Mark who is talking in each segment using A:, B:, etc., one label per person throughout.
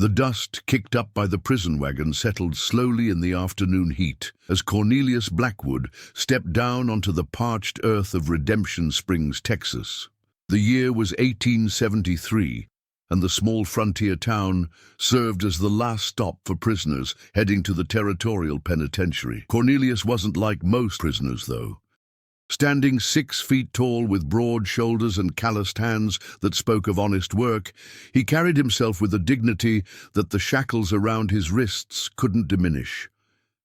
A: The dust kicked up by the prison wagon settled slowly in the afternoon heat as Cornelius Blackwood stepped down onto the parched earth of Redemption Springs, Texas. The year was 1873, and the small frontier town served as the last stop for prisoners heading to the territorial penitentiary. Cornelius wasn't like most prisoners, though. Standing 6 feet tall with broad shoulders and calloused hands that spoke of honest work, he carried himself with a dignity that the shackles around his wrists couldn't diminish.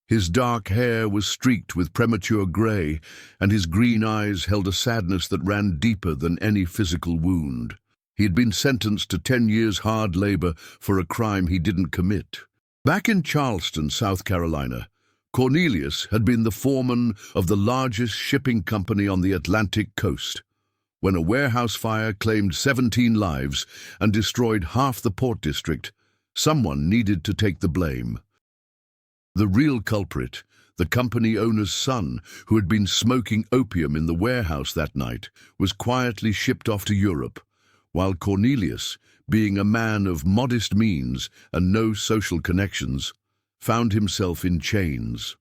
A: His dark hair was streaked with premature grey, and his green eyes held a sadness that ran deeper than any physical wound. He had been sentenced to 10 years hard labor for a crime he didn't commit. Back in Charleston, South Carolina, Cornelius had been the foreman of the largest shipping company on the Atlantic coast. When a warehouse fire claimed 17 lives and destroyed half the port district, someone needed to take the blame. The real culprit, the company owner's son, who had been smoking opium in the warehouse that night, was quietly shipped off to Europe, while Cornelius, being a man of modest means and no social connections, found himself in chains.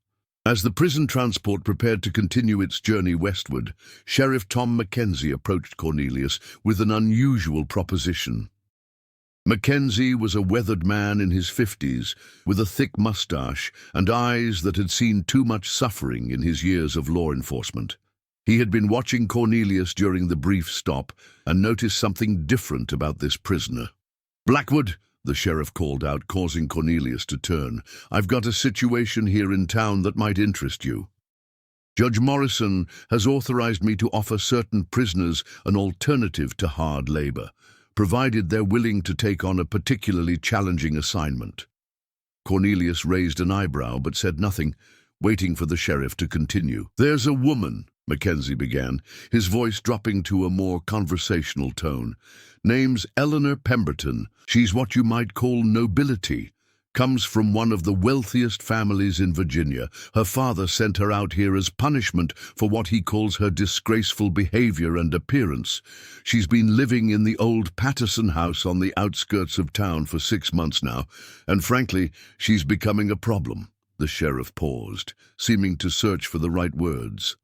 A: As the prison transport prepared to continue its journey westward, Sheriff Tom Mackenzie approached Cornelius with an unusual proposition. Mackenzie was a weathered man in his 50s, with a thick mustache and eyes that had seen too much suffering in his years of law enforcement. He had been watching Cornelius during the brief stop and noticed something different about this prisoner. "Blackwood," the sheriff called out, causing Cornelius to turn. "I've got a situation here in town that might interest you. Judge Morrison has authorized me to offer certain prisoners an alternative to hard labor, provided they're willing to take on a particularly challenging assignment." Cornelius raised an eyebrow but said nothing, waiting for the sheriff to continue. "There's a woman," Mackenzie began, his voice dropping to a more conversational tone. "Name's Eleanor Pemberton. She's what you might call nobility. Comes from one of the wealthiest families in Virginia. Her father sent her out here as punishment for what he calls her disgraceful behavior and appearance. She's been living in the old Patterson house on the outskirts of town for 6 months now, and frankly, she's becoming a problem." The sheriff paused, seeming to search for the right words.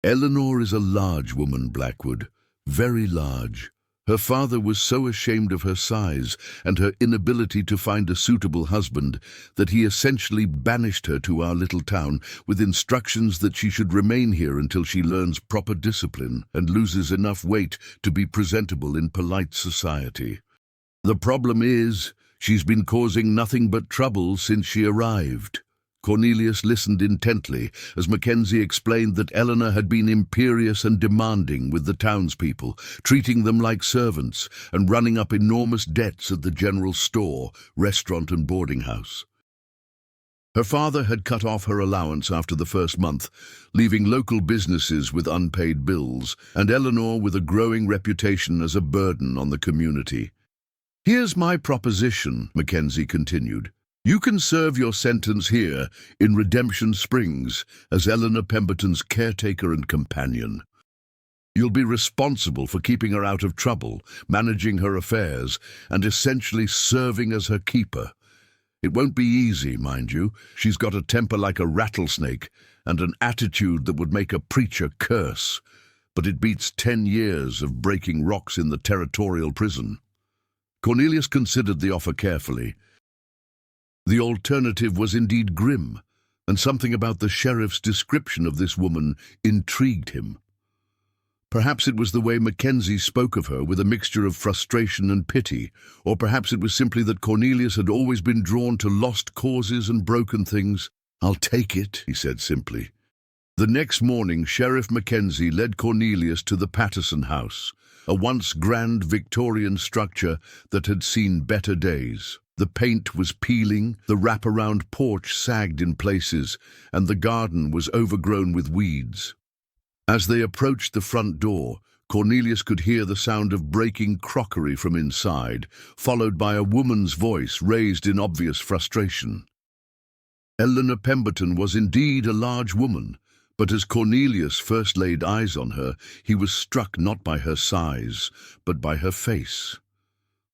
A: "Eleanor is a large woman, Blackwood, very large. Her father was so ashamed of her size and her inability to find a suitable husband that he essentially banished her to our little town with instructions that she should remain here until she learns proper discipline and loses enough weight to be presentable in polite society. The problem is, she's been causing nothing but trouble since she arrived." Cornelius listened intently as Mackenzie explained that Eleanor had been imperious and demanding with the townspeople, treating them like servants and running up enormous debts at the general store, restaurant and boarding house. Her father had cut off her allowance after the first month, leaving local businesses with unpaid bills, and Eleanor with a growing reputation as a burden on the community. "Here's my proposition," Mackenzie continued. "You can serve your sentence here in Redemption Springs as Eleanor Pemberton's caretaker and companion. You'll be responsible for keeping her out of trouble, managing her affairs, and essentially serving as her keeper. It won't be easy, mind you. She's got a temper like a rattlesnake and an attitude that would make a preacher curse, but it beats 10 years of breaking rocks in the territorial prison." Cornelius considered the offer carefully. The alternative was indeed grim, and something about the sheriff's description of this woman intrigued him. Perhaps it was the way Mackenzie spoke of her with a mixture of frustration and pity, or perhaps it was simply that Cornelius had always been drawn to lost causes and broken things. "I'll take it," he said simply. The next morning, Sheriff Mackenzie led Cornelius to the Patterson house, a once grand Victorian structure that had seen better days. The paint was peeling, the wraparound porch sagged in places, and the garden was overgrown with weeds. As they approached the front door, Cornelius could hear the sound of breaking crockery from inside, followed by a woman's voice raised in obvious frustration. Eleanor Pemberton was indeed a large woman, but as Cornelius first laid eyes on her, he was struck not by her size, but by her face.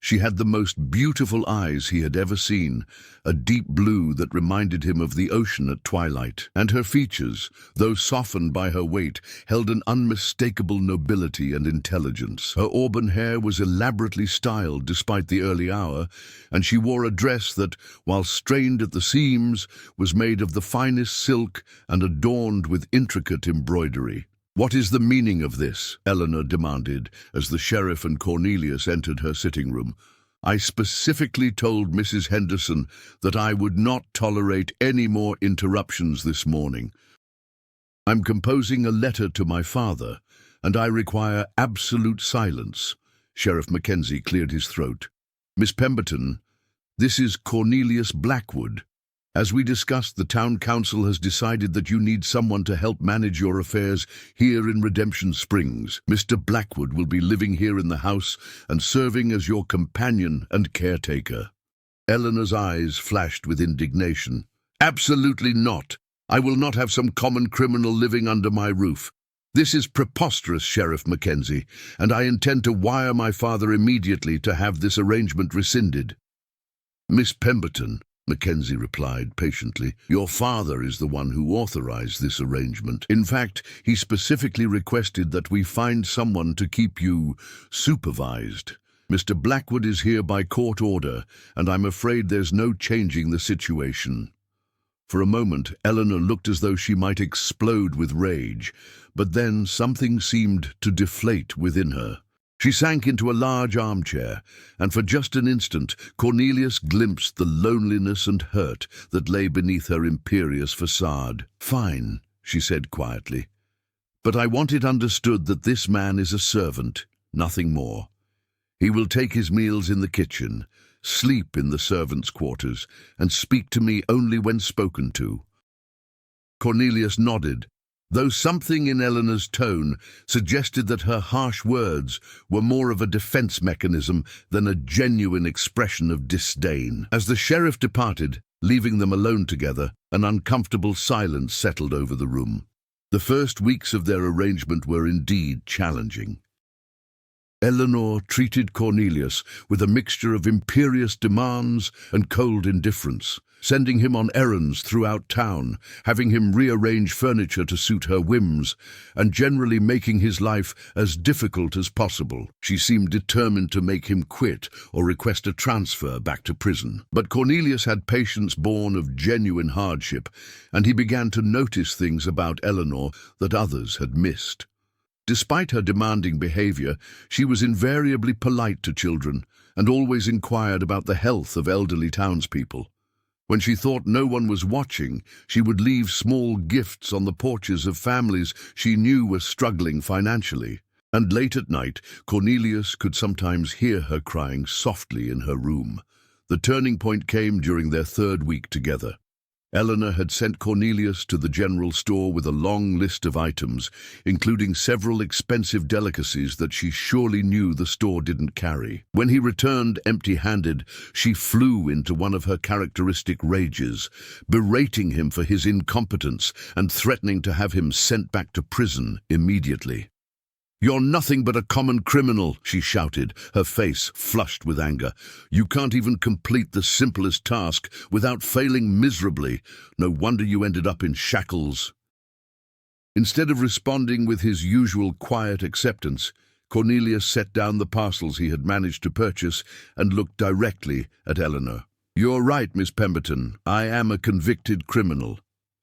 A: She had the most beautiful eyes he had ever seen, a deep blue that reminded him of the ocean at twilight, and her features, though softened by her weight, held an unmistakable nobility and intelligence. Her auburn hair was elaborately styled despite the early hour, and she wore a dress that, while strained at the seams, was made of the finest silk and adorned with intricate embroidery. "What is the meaning of this?" Eleanor demanded, as the sheriff and Cornelius entered her sitting room. "I specifically told Mrs. Henderson that I would not tolerate any more interruptions this morning. I'm composing a letter to my father, and I require absolute silence." Sheriff Mackenzie cleared his throat. "Miss Pemberton, this is Cornelius Blackwood. As we discussed, the town council has decided that you need someone to help manage your affairs here in Redemption Springs. Mr. Blackwood will be living here in the house and serving as your companion and caretaker." Eleanor's eyes flashed with indignation. "Absolutely not. I will not have some common criminal living under my roof. This is preposterous, Sheriff Mackenzie, and I intend to wire my father immediately to have this arrangement rescinded." "Miss Pemberton," Mackenzie replied patiently, "your father is the one who authorized this arrangement. In fact, he specifically requested that we find someone to keep you supervised. Mr. Blackwood is here by court order, and I'm afraid there's no changing the situation." For a moment, Eleanor looked as though she might explode with rage, but then something seemed to deflate within her. She sank into a large armchair, and for just an instant Cornelius glimpsed the loneliness and hurt that lay beneath her imperious facade. "Fine," she said quietly, "but I want it understood that this man is a servant, nothing more. He will take his meals in the kitchen, sleep in the servants' quarters, and speak to me only when spoken to." Cornelius nodded, though something in Eleanor's tone suggested that her harsh words were more of a defense mechanism than a genuine expression of disdain. As the sheriff departed, leaving them alone together, an uncomfortable silence settled over the room. The first weeks of their arrangement were indeed challenging. Eleanor treated Cornelius with a mixture of imperious demands and cold indifference, sending him on errands throughout town, having him rearrange furniture to suit her whims, and generally making his life as difficult as possible. She seemed determined to make him quit or request a transfer back to prison. But Cornelius had patience born of genuine hardship, and he began to notice things about Eleanor that others had missed. Despite her demanding behavior, she was invariably polite to children and always inquired about the health of elderly townspeople. When she thought no one was watching, she would leave small gifts on the porches of families she knew were struggling financially. And late at night, Cornelius could sometimes hear her crying softly in her room. The turning point came during their third week together. Eleanor had sent Cornelius to the general store with a long list of items, including several expensive delicacies that she surely knew the store didn't carry. When he returned empty-handed, she flew into one of her characteristic rages, berating him for his incompetence and threatening to have him sent back to prison immediately. "You're nothing but a common criminal," she shouted, her face flushed with anger. "You can't even complete the simplest task without failing miserably. No wonder you ended up in shackles." Instead of responding with his usual quiet acceptance, Cornelius set down the parcels he had managed to purchase and looked directly at Eleanor. "You're right, Miss Pemberton. I am a convicted criminal.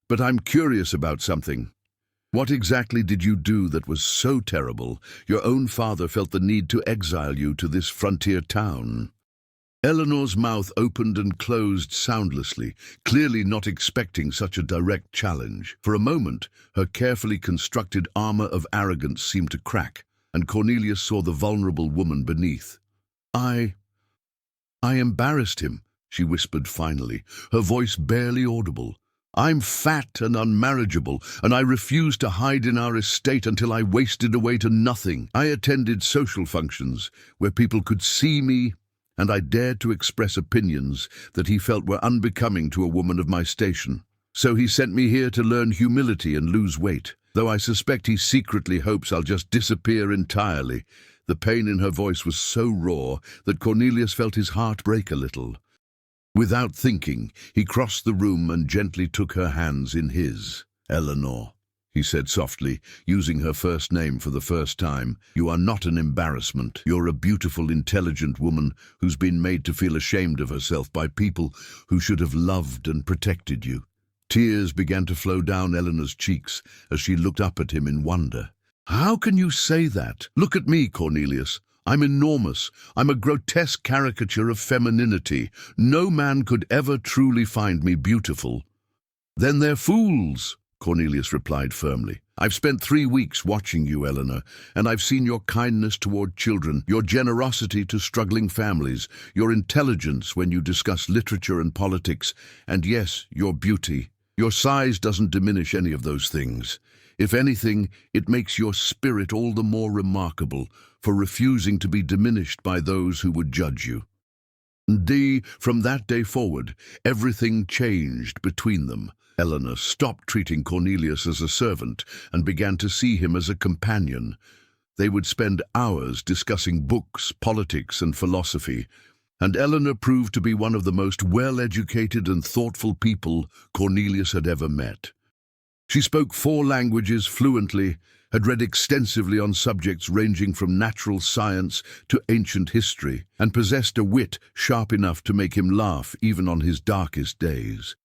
A: But I'm curious about something. What exactly did you do that was so terrible your own father felt the need to exile you to this frontier town?" Eleanor's mouth opened and closed soundlessly, clearly not expecting such a direct challenge. For a moment, her carefully constructed armor of arrogance seemed to crack, and Cornelius saw the vulnerable woman beneath. I embarrassed him," she whispered finally, her voice barely audible. "I'm fat and unmarriageable, and I refused to hide in our estate until I wasted away to nothing. I attended social functions where people could see me, and I dared to express opinions that he felt were unbecoming to a woman of my station. So he sent me here to learn humility and lose weight, though I suspect he secretly hopes I'll just disappear entirely, The pain in her voice was so raw that Cornelius felt his heart break a little. Without thinking, he crossed the room and gently took her hands in his. "Eleanor," he said softly, using her first name for the first time, "you are not an embarrassment. You're a beautiful, intelligent woman who's been made to feel ashamed of herself by people who should have loved and protected you." Tears began to flow down Eleanor's cheeks as she looked up at him in wonder. "How can you say that? Look at me, Cornelius. I'm enormous. I'm a grotesque caricature of femininity. No man could ever truly find me beautiful." "Then they're fools," Cornelius replied firmly. "I've spent 3 weeks watching you, Eleanor, and I've seen your kindness toward children, your generosity to struggling families, your intelligence when you discuss literature and politics, and yes, your beauty. Your size doesn't diminish any of those things. If anything, it makes your spirit all the more remarkable for refusing to be diminished by those who would judge you." Indeed, from that day forward, everything changed between them. Eleanor stopped treating Cornelius as a servant and began to see him as a companion. They would spend hours discussing books, politics, and philosophy, and Eleanor proved to be one of the most well-educated and thoughtful people Cornelius had ever met. She spoke 4 languages fluently, had read extensively on subjects ranging from natural science to ancient history, and possessed a wit sharp enough to make him laugh even on his darkest days.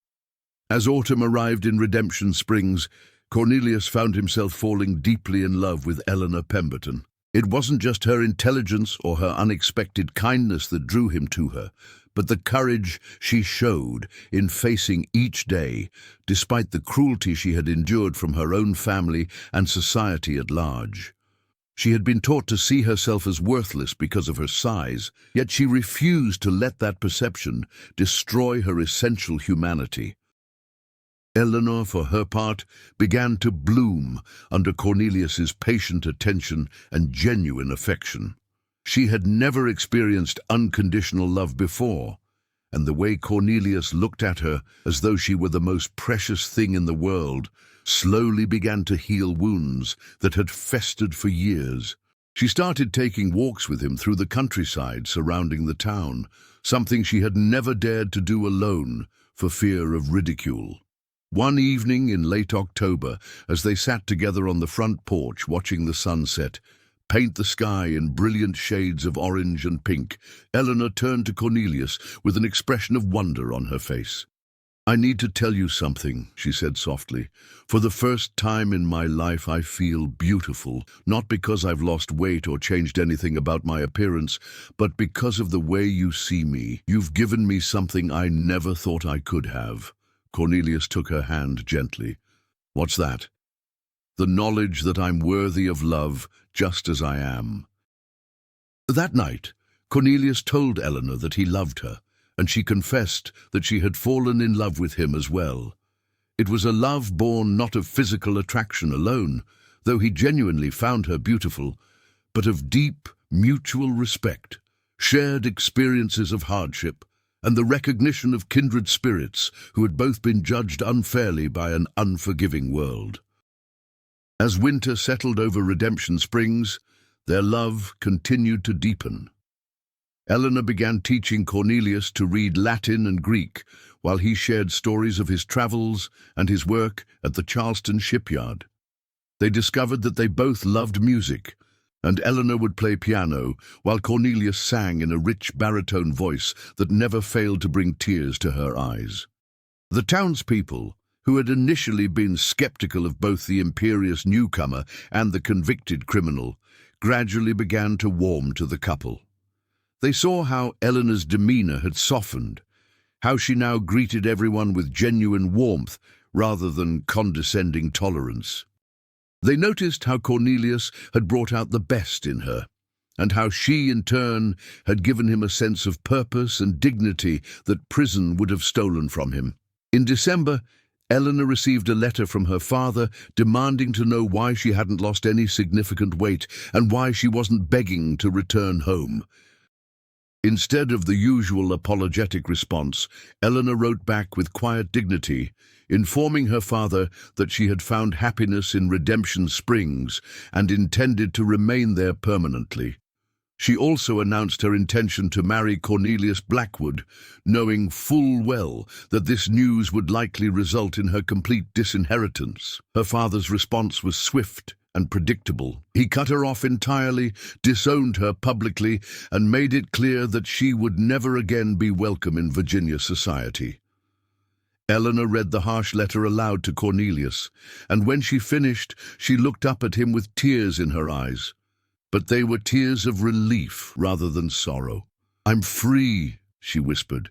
A: As autumn arrived in Redemption Springs, Cornelius found himself falling deeply in love with Eleanor Pemberton. It wasn't just her intelligence or her unexpected kindness that drew him to her, but the courage she showed in facing each day, despite the cruelty she had endured from her own family and society at large. She had been taught to see herself as worthless because of her size, yet she refused to let that perception destroy her essential humanity. Eleanor, for her part, began to bloom under Cornelius's patient attention and genuine affection. She had never experienced unconditional love before, and the way Cornelius looked at her as though she were the most precious thing in the world slowly began to heal wounds that had festered for years. She started taking walks with him through the countryside surrounding the town, something she had never dared to do alone for fear of ridicule. One evening in late October, as they sat together on the front porch watching the sunset paint the sky in brilliant shades of orange and pink, Eleanor turned to Cornelius with an expression of wonder on her face. "I need to tell you something," she said softly. "For the first time in my life I feel beautiful, not because I've lost weight or changed anything about my appearance, but because of the way you see me. You've given me something I never thought I could have." Cornelius took her hand gently. "What's that?" "The knowledge that I'm worthy of love just as I am." That night, Cornelius told Eleanor that he loved her, and she confessed that she had fallen in love with him as well. It was a love born not of physical attraction alone, though he genuinely found her beautiful, but of deep, mutual respect, shared experiences of hardship, and the recognition of kindred spirits who had both been judged unfairly by an unforgiving world. As winter settled over Redemption Springs, their love continued to deepen. Eleanor began teaching Cornelius to read Latin and Greek, while he shared stories of his travels and his work at the Charleston shipyard. They discovered that they both loved music, and Eleanor would play piano, while Cornelius sang in a rich baritone voice that never failed to bring tears to her eyes. The townspeople, who had initially been skeptical of both the imperious newcomer and the convicted criminal, gradually began to warm to the couple. They saw how Eleanor's demeanor had softened, how she now greeted everyone with genuine warmth rather than condescending tolerance. They noticed how Cornelius had brought out the best in her, and how she, in turn, had given him a sense of purpose and dignity that prison would have stolen from him. In December, Eleanor received a letter from her father demanding to know why she hadn't lost any significant weight and why she wasn't begging to return home. Instead of the usual apologetic response, Eleanor wrote back with quiet dignity, informing her father that she had found happiness in Redemption Springs and intended to remain there permanently. She also announced her intention to marry Cornelius Blackwood, knowing full well that this news would likely result in her complete disinheritance. Her father's response was swift and predictable. He cut her off entirely, disowned her publicly, and made it clear that she would never again be welcome in Virginia society. Eleanor read the harsh letter aloud to Cornelius, and when she finished, she looked up at him with tears in her eyes. But they were tears of relief rather than sorrow. "I'm free," she whispered.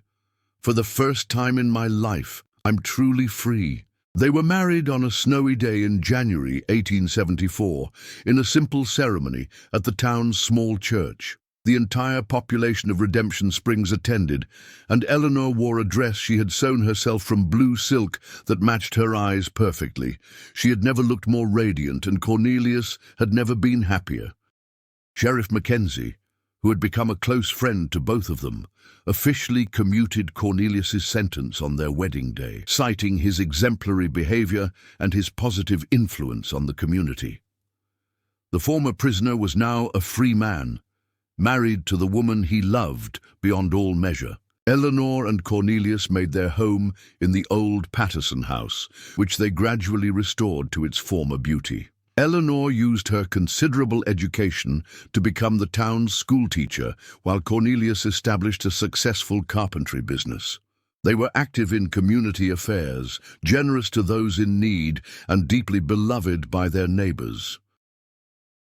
A: "For the first time in my life, I'm truly free." They were married on a snowy day in January 1874, in a simple ceremony at the town's small church. The entire population of Redemption Springs attended, and Eleanor wore a dress she had sewn herself from blue silk that matched her eyes perfectly. She had never looked more radiant, and Cornelius had never been happier. Sheriff Mackenzie, who had become a close friend to both of them, officially commuted Cornelius's sentence on their wedding day, citing his exemplary behavior and his positive influence on the community. The former prisoner was now a free man, married to the woman he loved beyond all measure. Eleanor and Cornelius made their home in the old Patterson house, which they gradually restored to its former beauty. Eleanor used her considerable education to become the town's schoolteacher, while Cornelius established a successful carpentry business. They were active in community affairs, generous to those in need, and deeply beloved by their neighbors.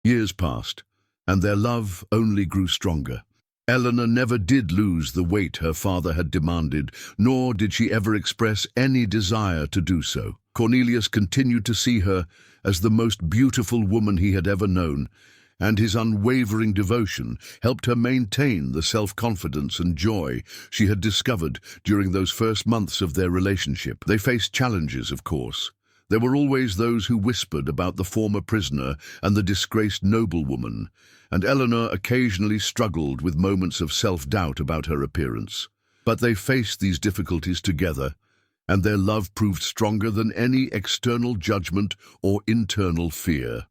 A: Years passed, and their love only grew stronger. Eleanor never did lose the weight her father had demanded, nor did she ever express any desire to do so. Cornelius continued to see her as the most beautiful woman he had ever known, and his unwavering devotion helped her maintain the self-confidence and joy she had discovered during those first months of their relationship. They faced challenges, of course. There were always those who whispered about the former prisoner and the disgraced noblewoman, and Eleanor occasionally struggled with moments of self-doubt about her appearance. But they faced these difficulties together, and their love proved stronger than any external judgment or internal fear.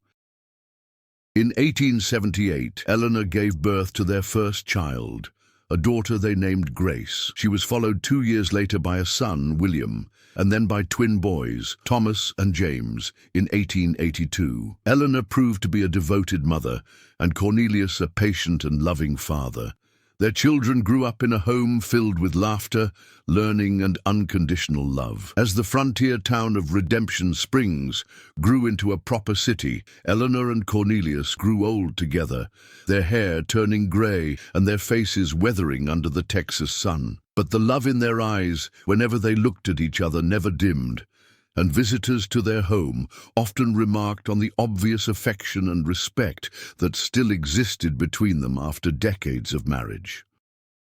A: In 1878, Eleanor gave birth to their first child, a daughter they named Grace. She was followed 2 years later by a son, William, and then by twin boys, Thomas and James, in 1882. Eleanor proved to be a devoted mother, and Cornelius a patient and loving father. Their children grew up in a home filled with laughter, learning, and unconditional love. As the frontier town of Redemption Springs grew into a proper city, Eleanor and Cornelius grew old together, their hair turning gray and their faces weathering under the Texas sun. But the love in their eyes, whenever they looked at each other, never dimmed, and visitors to their home often remarked on the obvious affection and respect that still existed between them after decades of marriage.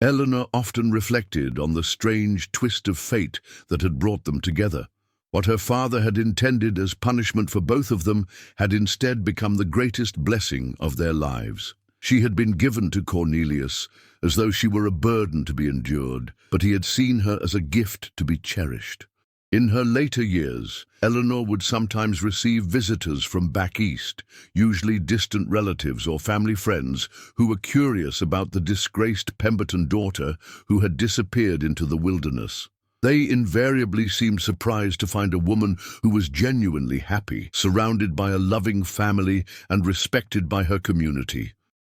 A: Eleanor often reflected on the strange twist of fate that had brought them together. What her father had intended as punishment for both of them had instead become the greatest blessing of their lives. She had been given to Cornelius as though she were a burden to be endured, but he had seen her as a gift to be cherished. In her later years, Eleanor would sometimes receive visitors from back east, usually distant relatives or family friends who were curious about the disgraced Pemberton daughter who had disappeared into the wilderness. They invariably seemed surprised to find a woman who was genuinely happy, surrounded by a loving family and respected by her community.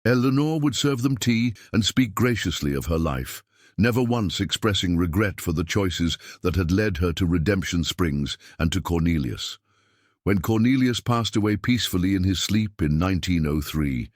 A: Eleanor would serve them tea and speak graciously of her life, never once expressing regret for the choices that had led her to Redemption Springs and to Cornelius. When Cornelius passed away peacefully in his sleep in 1903,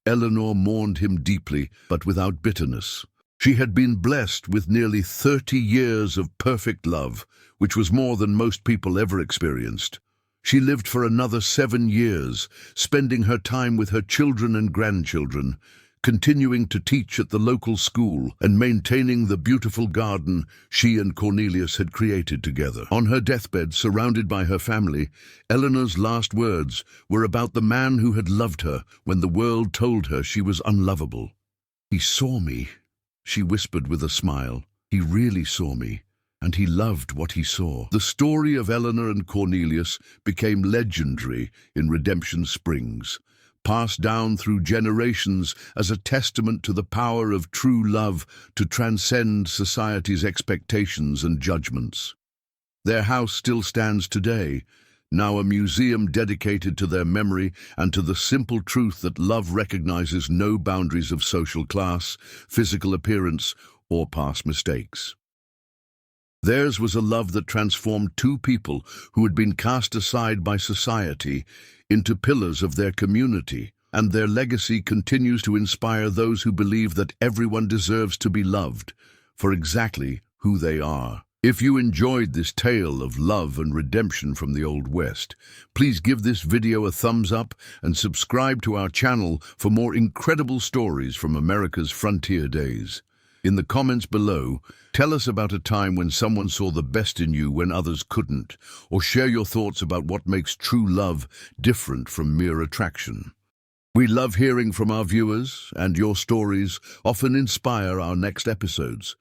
A: Eleanor mourned him deeply, but without bitterness. She had been blessed with nearly 30 years of perfect love, which was more than most people ever experienced. She lived for another 7 years, spending her time with her children and grandchildren, continuing to teach at the local school and maintaining the beautiful garden she and Cornelius had created together. On her deathbed, surrounded by her family, Eleanor's last words were about the man who had loved her when the world told her she was unlovable. "He saw me," she whispered with a smile. "He really saw me, and he loved what he saw." The story of Eleanor and Cornelius became legendary in Redemption Springs, passed down through generations as a testament to the power of true love to transcend society's expectations and judgments. Their house still stands today, now a museum dedicated to their memory and to the simple truth that love recognizes no boundaries of social class, physical appearance, or past mistakes. Theirs was a love that transformed two people who had been cast aside by society into pillars of their community, and their legacy continues to inspire those who believe that everyone deserves to be loved for exactly who they are. If you enjoyed this tale of love and redemption from the Old West, please give this video a thumbs up and subscribe to our channel for more incredible stories from America's frontier days. In the comments below, tell us about a time when someone saw the best in you when others couldn't, or share your thoughts about what makes true love different from mere attraction. We love hearing from our viewers, and your stories often inspire our next episodes.